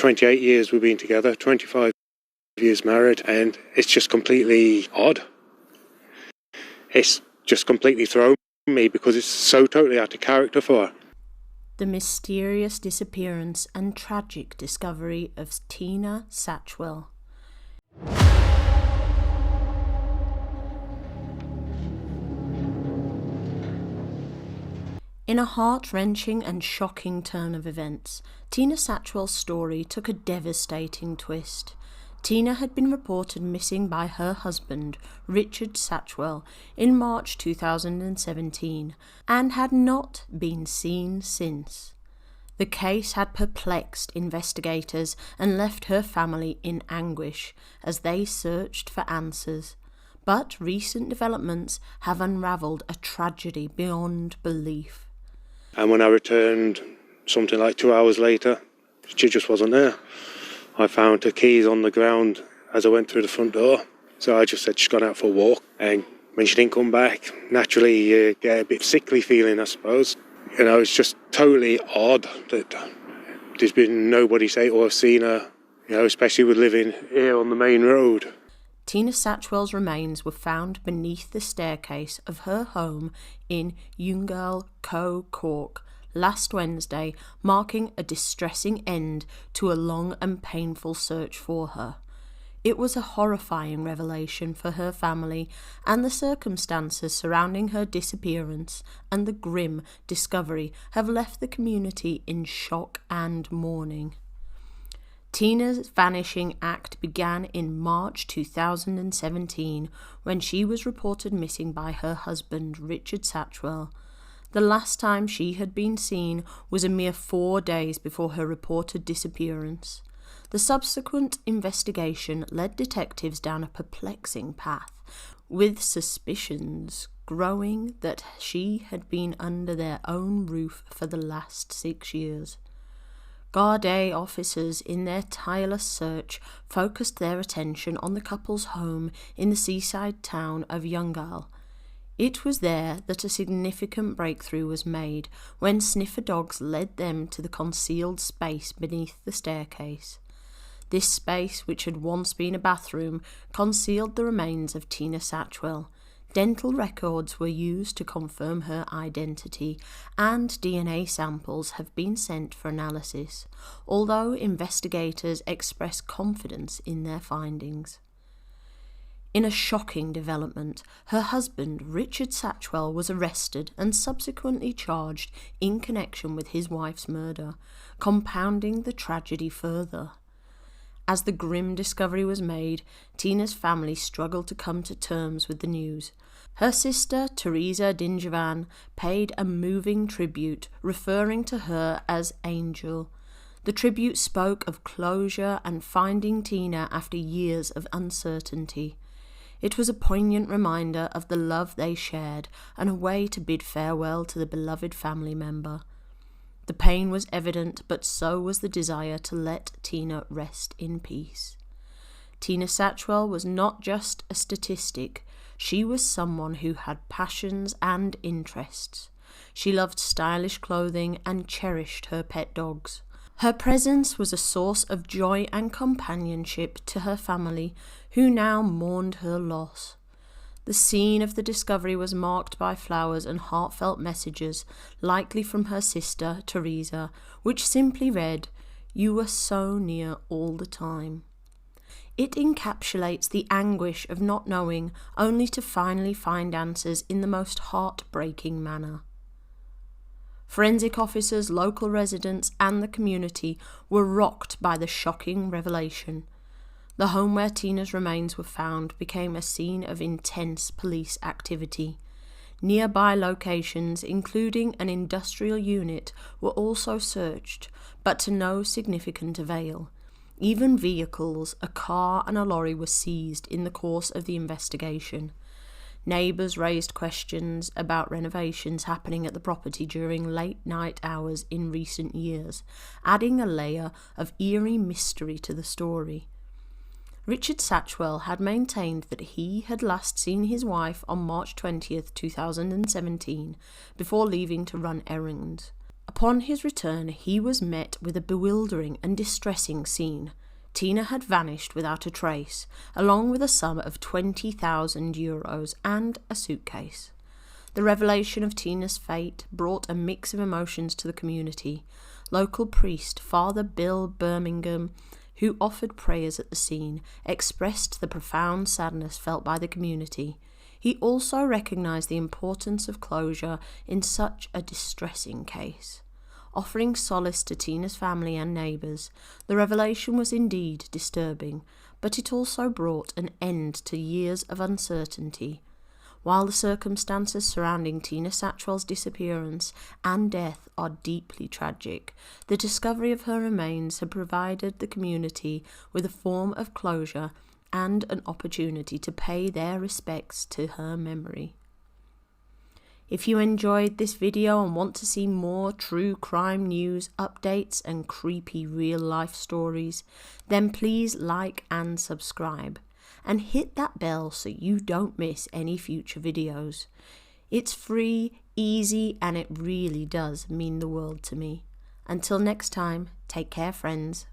28 years we've been together, 25 years married, and it's just completely odd. It's just completely thrown me because it's so totally out of character for her. The mysterious disappearance and tragic discovery of Tina Satchwell. In a heart-wrenching and shocking turn of events, Tina Satchwell's story took a devastating twist. Tina had been reported missing by her husband, Richard Satchwell, in March 2017 and had not been seen since. The case had perplexed investigators and left her family in anguish as they searched for answers. But recent developments have unravelled a tragedy beyond belief. And when I returned something like 2 hours later, she just wasn't there. I found her keys on the ground as I went through the front door. So I just said she's gone out for a walk. And when she didn't come back, naturally you get a bit sickly feeling, I suppose. You know, it's just totally odd that there's been nobody say or seen her, you know, especially with living here on the main road. Tina Satchwell's remains were found beneath the staircase of her home in Youghal, Cork, last Wednesday, marking a distressing end to a long and painful search for her. It was a horrifying revelation for her family, and the circumstances surrounding her disappearance and the grim discovery have left the community in shock and mourning. Tina's vanishing act began in March 2017 when she was reported missing by her husband, Richard Satchwell. The last time she had been seen was a mere 4 days before her reported disappearance. The subsequent investigation led detectives down a perplexing path, with suspicions growing that she had been under their own roof for the last 6 years. Gardaí officers, in their tireless search, focused their attention on the couple's home in the seaside town of Youghal. It was there that a significant breakthrough was made when sniffer dogs led them to the concealed space beneath the staircase. This space, which had once been a bathroom, concealed the remains of Tina Satchwell. Dental records were used to confirm her identity, and DNA samples have been sent for analysis, although investigators express confidence in their findings. In a shocking development, her husband, Richard Satchwell, was arrested and subsequently charged in connection with his wife's murder, compounding the tragedy further. As the grim discovery was made, Tina's family struggled to come to terms with the news. Her sister, Teresa Dinjavan, paid a moving tribute, referring to her as Angel. The tribute spoke of closure and finding Tina after years of uncertainty. It was a poignant reminder of the love they shared and a way to bid farewell to the beloved family member. The pain was evident, but so was the desire to let Tina rest in peace. Tina Satchwell was not just a statistic. She was someone who had passions and interests. She loved stylish clothing and cherished her pet dogs. Her presence was a source of joy and companionship to her family, who now mourned her loss. The scene of the discovery was marked by flowers and heartfelt messages, likely from her sister, Teresa, which simply read, "You were so near all the time." It encapsulates the anguish of not knowing, only to finally find answers in the most heartbreaking manner. Forensic officers, local residents, and the community were rocked by the shocking revelation. The home where Tina's remains were found became a scene of intense police activity. Nearby locations, including an industrial unit, were also searched, but to no significant avail. Even vehicles, a car and a lorry, were seized in the course of the investigation. Neighbours raised questions about renovations happening at the property during late-night hours in recent years, adding a layer of eerie mystery to the story. Richard Satchwell had maintained that he had last seen his wife on March 20th, 2017, before leaving to run errands. Upon his return, he was met with a bewildering and distressing scene. Tina had vanished without a trace, along with a sum of €20,000 and a suitcase. The revelation of Tina's fate brought a mix of emotions to the community. Local priest Father Bill Birmingham, who offered prayers at the scene, expressed the profound sadness felt by the community. He also recognised the importance of closure in such a distressing case. Offering solace to Tina's family and neighbours, the revelation was indeed disturbing, but it also brought an end to years of uncertainty. While the circumstances surrounding Tina Satchwell's disappearance and death are deeply tragic, the discovery of her remains had provided the community with a form of closure and an opportunity to pay their respects to her memory. If you enjoyed this video and want to see more true crime news, updates and creepy real-life stories, then please like and subscribe. And hit that bell so you don't miss any future videos. It's free, easy, and it really does mean the world to me. Until next time, take care, friends.